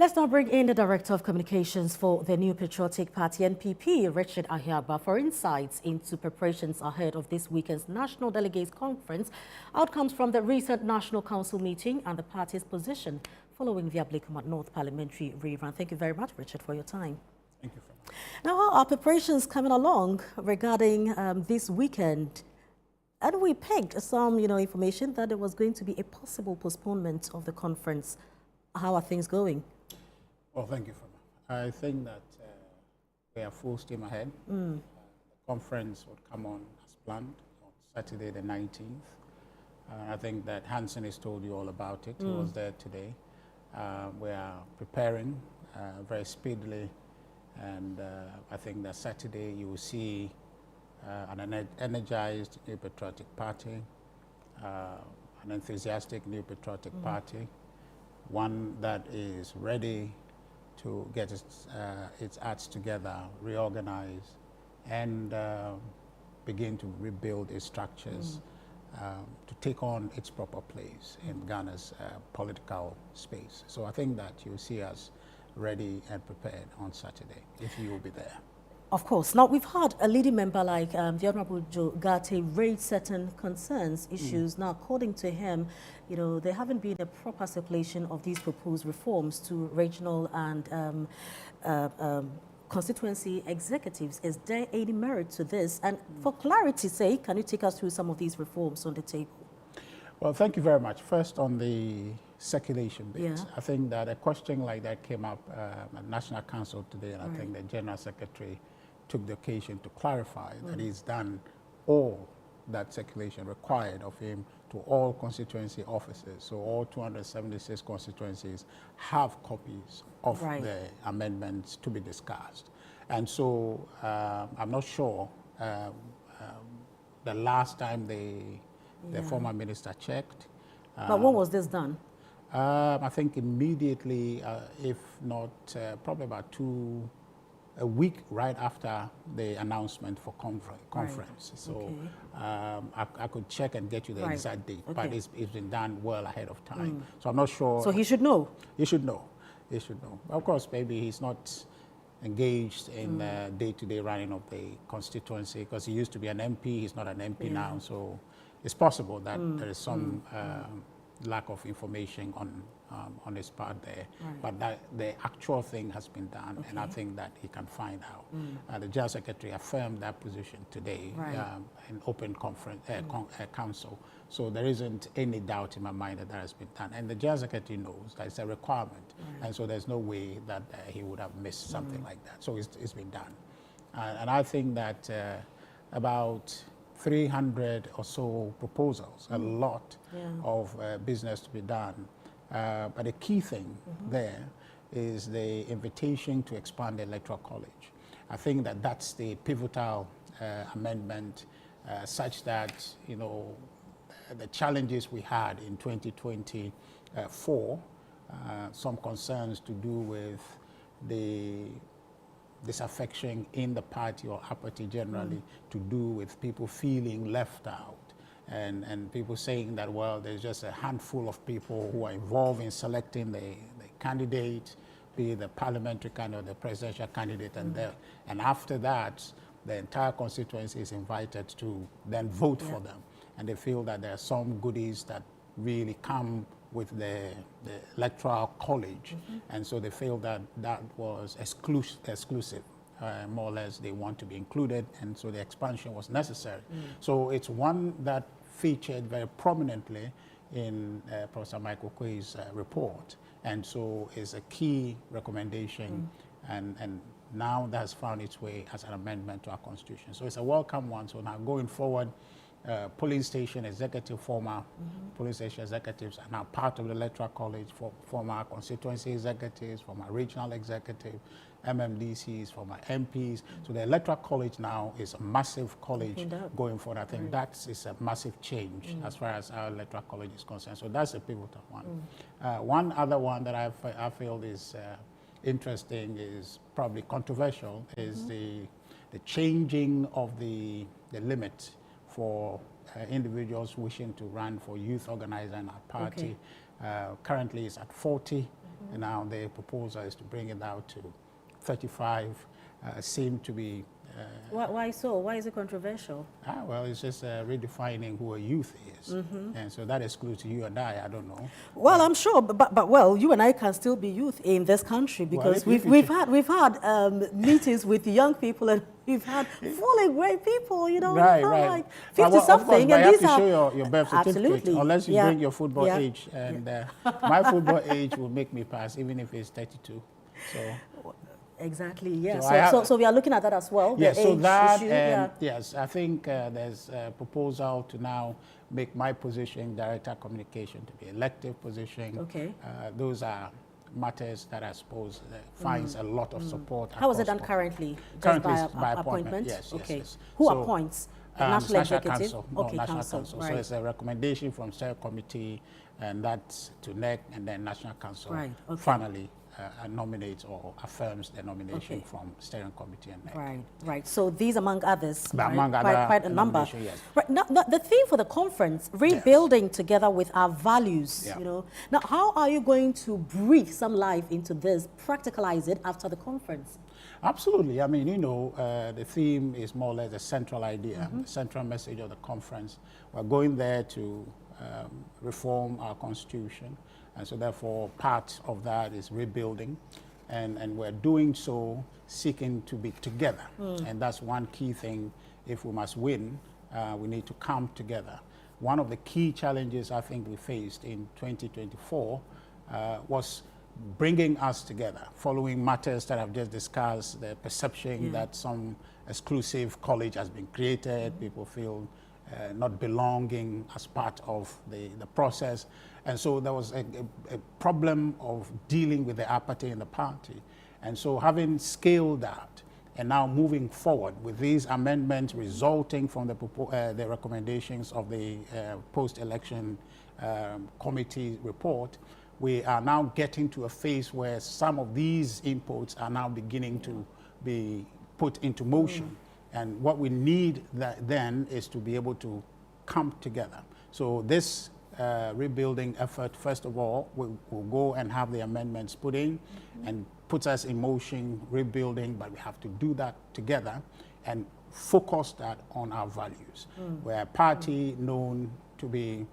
Let's now bring in the Director of Communications for the New Patriotic Party, NPP, Richard Ahiagba, for insights into preparations ahead of this weekend's National Delegates Conference, outcomes from the recent National Council meeting, and the party's position following the Ablekuma North parliamentary rerun. Thank you very much, Richard, for your time. Thank you. Now, how are preparations coming along regarding this weekend? And we pegged some, information that there was going to be a possible postponement of the conference. How are things going? Well, thank you, Fama. I think that we are full steam ahead. The conference would come on as planned on Saturday the 19th. I think that Hansen has told you all about it. He was there today. We are preparing very speedily, and I think that Saturday you will see an energized New Patriotic Party, an enthusiastic New Patriotic Party, one that is ready to get its acts together, reorganize, and begin to rebuild its structures to take on its proper place in Ghana's political space. So I think that you'll see us ready and prepared on Saturday, if you will be there. Of course. Now, we've had a leading member like the Honorable Joe Gate raise certain concerns, issues. Now, according to him, there haven't been a proper circulation of these proposed reforms to regional and constituency executives. Is there any merit to this? And for clarity's sake, can you take us through some of these reforms on the table? Well, thank you very much. First, on the circulation bit, Yeah. I think that a question like that came up at National Council today, and I think the General Secretary took the occasion to clarify that he's done all that circulation required of him to all constituency offices. So all 276 constituencies have copies of the amendments to be discussed. And so I'm not sure the last time the former minister checked. But when was this done? I think immediately, if not probably about a week right after the announcement for conference. So I could check and get you the exact date, but it's been done well ahead of time. So I'm not sure. So he should know? He should know. He should know. Of course, maybe he's not engaged in the day-to-day running of the constituency, because he used to be an MP. He's not an MP now. So it's possible that there is some lack of information on his part there, but that the actual thing has been done, and I think that he can find out. The General Secretary affirmed that position today in open conference council, so there isn't any doubt in my mind that that has been done, and the General Secretary knows that it's a requirement, and so there's no way that he would have missed something like that. So it's been done, and I think that about 300 or so proposals, a lot of business to be done. But the key thing there is the invitation to expand the Electoral College. I think that that's the pivotal amendment, such that, the challenges we had in 2024, some concerns to do with the disaffection in the party or apathy generally, to do with people feeling left out, and people saying that, well, there's just a handful of people who are involved in selecting the candidate, be it the parliamentary candidate or the presidential candidate, and after that, the entire constituency is invited to then vote for them. And they feel that there are some goodies that really come with the Electoral College, and so they feel that that was exclusive. More or less, they want to be included, and so the expansion was necessary. So it's one that featured very prominently in Professor Michael Quay's report, and so is a key recommendation, and now that has found its way as an amendment to our Constitution. So it's a welcome one. So now going forward, polling station executive, former polling station executives are now part of the Electoral College, for former constituency executives, former regional executives, MMDCs, former MPs. So the Electoral College now is a massive college going forward. I think that is a massive change as far as our Electoral College is concerned. So that's a pivotal one. One other one that I feel is interesting, is probably controversial, is the changing of the limit for individuals wishing to run for youth organizer in our party. Currently it's at 40 And now the proposal is to bring it down to 35. Seem to be... Why so? Why is it controversial? Well, it's just redefining who a youth is. And so that excludes you and I don't know. Well, I'm sure, but well, you and I can still be youth in this country because we've had meetings with young people and we've had fully great people, you know, right. like 50-something. And these you have to show your birth certificate, absolutely. Unless you bring your football age. And my football age will make me pass, even if it's 32. So... Exactly, yes. So we are looking at that as well. Yes, so that, issue, yes, I think there's a proposal to now make my position, Director of Communication, to be elective position. Okay. Those are matters that I suppose finds a lot of support. How is it done currently? Currently by appointment. Yes, okay. Yes. Who appoints? National Executive? Council. No, okay, National Council. Right. So it's a recommendation from Steering Committee, and that's to NEC, and then National Council finally nominates or affirms the nomination from Steering Committee and NEC. Right. So these, among others, among other quite a number. Yes. Right. Now, the theme for the conference, rebuilding together with our values. You know. Now, how are you going to breathe some life into this, practicalize it after the conference? Absolutely. I mean, you know, the theme is more or less a central idea, the central message of the conference. We're going there to reform our constitution. And so therefore, part of that is rebuilding. And we're doing so seeking to be together. And that's one key thing. If we must win, we need to come together. One of the key challenges I think we faced in 2024 was bringing us together, following matters that I've just discussed, the perception that some exclusive college has been created, people feel not belonging as part of the process. And so there was a problem of dealing with the apathy in the party. And so having scaled that and now moving forward with these amendments resulting from the recommendations of the post-election committee report, we are now getting to a phase where some of these inputs are now beginning to be put into motion. And what we need then is to be able to come together. So this rebuilding effort, first of all, we'll go and have the amendments put in and puts us in motion, rebuilding, but we have to do that together and focus that on our values. We're a party known to be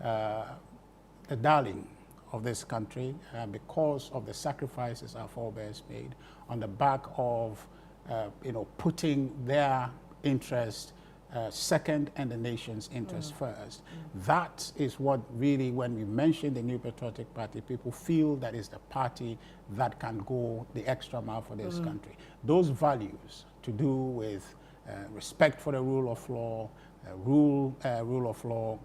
the darling of this country because of the sacrifices our forebears made on the back of putting their interest second and the nation's interest first. That is what really, when we mention the New Patriotic Party, people feel that is the party that can go the extra mile for this country. Those values to do with respect for the rule of law, rule of law,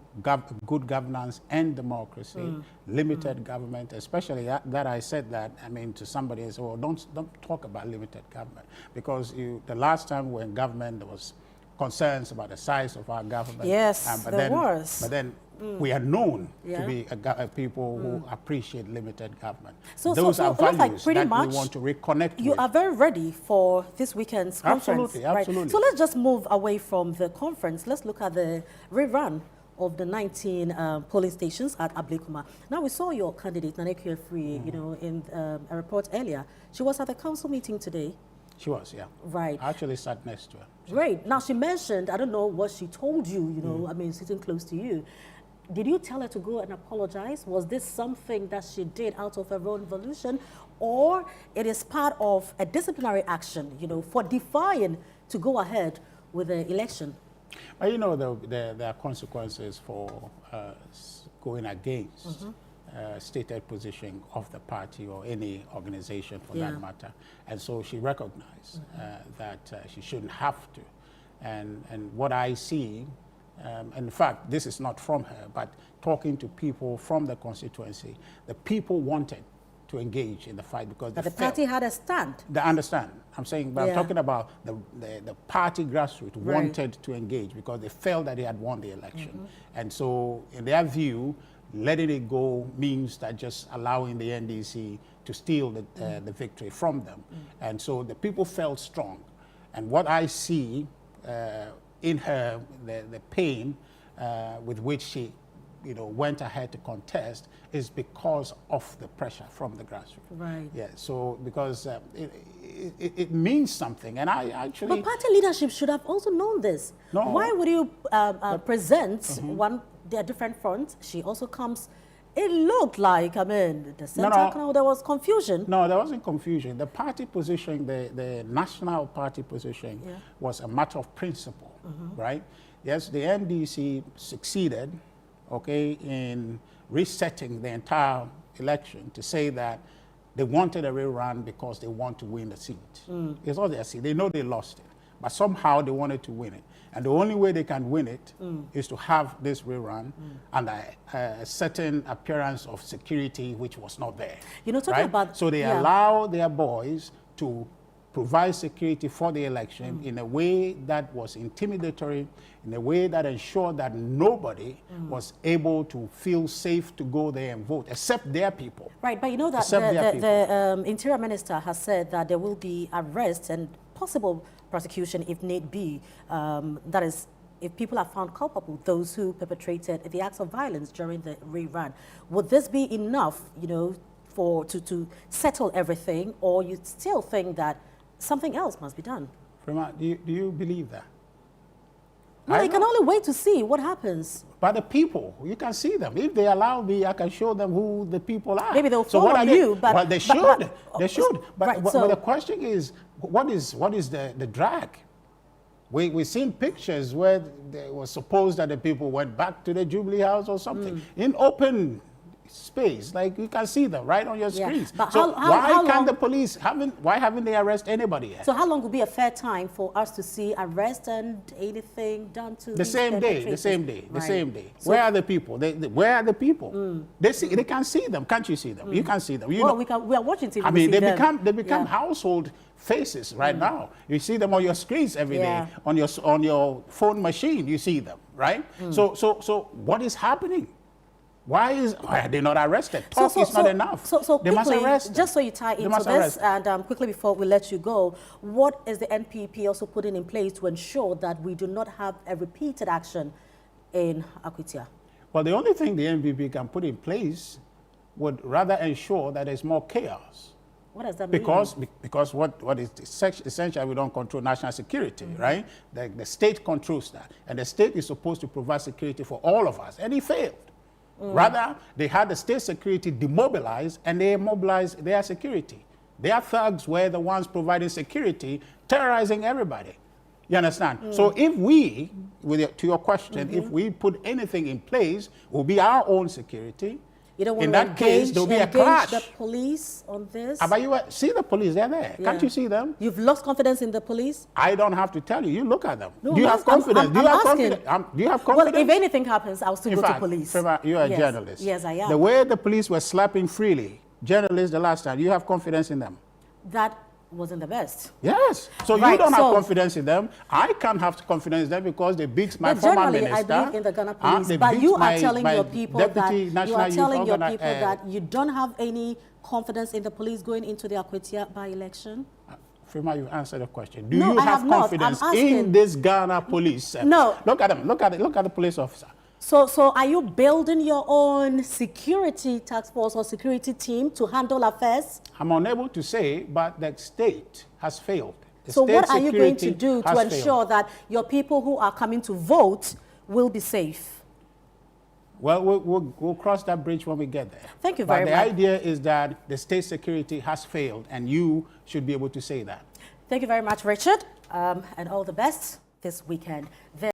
good governance and democracy, limited government, especially that I said that, I mean, to somebody is, oh, don't talk about limited government, because the last time we were in government, there was concerns about the size of our government. Yes, there was. But then we are known to be a people who appreciate limited government. So those are values like pretty that much we want to reconnect with. You are very ready for this weekend's conference. Absolutely. Right? So let's just move away from the conference. Let's look at the rerun of the 19 polling stations at Ablekuma. Now, we saw your candidate, Nanekwe Free, in a report earlier. She was at the council meeting today. She was, yeah. Right. I actually sat next to her. Great. Now, she mentioned, I don't know what she told you, I mean, sitting close to you. Did you tell her to go and apologize? Was this something that she did out of her own volition, or it is part of a disciplinary action, for defying to go ahead with the election? Well, there are consequences for going against stated position of the party or any organization for that matter. And so she recognized that she shouldn't have to. And what I see, in fact, this is not from her, but talking to people from the constituency, the people wanted to engage in the fight because the party had a stand. They understand. I'm saying, but I'm talking about the party grassroots wanted to engage because they felt that they had won the election. And so in their view, letting it go means that just allowing the NDC to steal the victory from them. And so the people felt strong. And what I see in her, the pain with which she went ahead to contest is because of the pressure from the grassroots. Right. Yeah. So because it means something, and I actually. But party leadership should have also known this. No. Why would you present their different fronts? She also comes. It looked like, the center, there was confusion. No, there wasn't confusion. The party position, the national party position, was a matter of principle, right? Yes, the NDC succeeded, in resetting the entire election to say that they wanted a rerun because they want to win the seat. It's all they see. They know they lost it, but somehow they wanted to win it. And the only way they can win it is to have this rerun and a certain appearance of security which was not there. Talking about... So they allow their boys to provide security for the election in a way that was intimidatory, in a way that ensured that nobody was able to feel safe to go there and vote, except their people. Right, but you know that the Interior Minister has said that there will be arrests and possible prosecution if need be. That is, if people are found culpable, those who perpetrated the acts of violence during the rerun. Would this be enough, to settle everything, or you still think that something else must be done? Prima, do you believe that? No, I can only wait to see what happens. But the people, you can see them. If they allow me, I can show them who the people are. Maybe they'll follow you, but... Well, they should. They should. But, right, but the question is, what is the drag? We've seen pictures where it was supposed that the people went back to the Jubilee House or something in open space, like you can see them right on your screens. But so why can't the police why haven't they arrest anybody yet? So how long would be a fair time for us to see arrest and anything done to the same day? The same day. Right. The same day. So where are the people? Where are the people? They can see them. Can't you see them? You can see them. We are watching TV. I mean, they become household faces right now. You see them on your screens every day. On your phone machine, you see them, right? So what is happening? Why are they not arrested? Talk is not enough. So they quickly, must arrest them. Just so you tie into this, and quickly before we let you go, what is the NPP also putting in place to ensure that we do not have a repeated action in Akwitia? Well, the only thing the NPP can put in place would rather ensure that there's more chaos. What does that mean? Because what is essentially, we don't control national security, right? The state controls that. And the state is supposed to provide security for all of us, and it failed. Rather, they had the state security demobilized, and they mobilized their security. Their thugs were the ones providing security, terrorizing everybody. You understand? So if we, to your question, if we put anything in place, it will be our own security. You don't want in to that case, there will be a clash. The police on this? But you see the police, they're there. Can't you see them? You've lost confidence in the police? I don't have to tell you. You look at them. No, do you have confidence? Do you have confidence? Do you have confidence? Well, if anything happens, I'll still go to police. You are a journalist. Yes, I am. The way the police were slapping freely, journalists the last time, you have confidence in them? That wasn't the best. Yes. So you don't have confidence in them. I can't have confidence in them because they beat my former minister. I believe in the Ghana police. But you are telling your people that you don't have any confidence in the police going into the Akwitia by-election? Firma, you answered the question. Do you have confidence in this Ghana police? No. Look at them. Look at the police officer. So are you building your own security task force or security team to handle affairs? I'm unable to say, but the state has failed. So what are you going to do to ensure that your people who are coming to vote will be safe? Well, we'll cross that bridge when we get there. Thank you very much. But the idea is that the state security has failed, and you should be able to say that. Thank you very much, Richard, and all the best this weekend.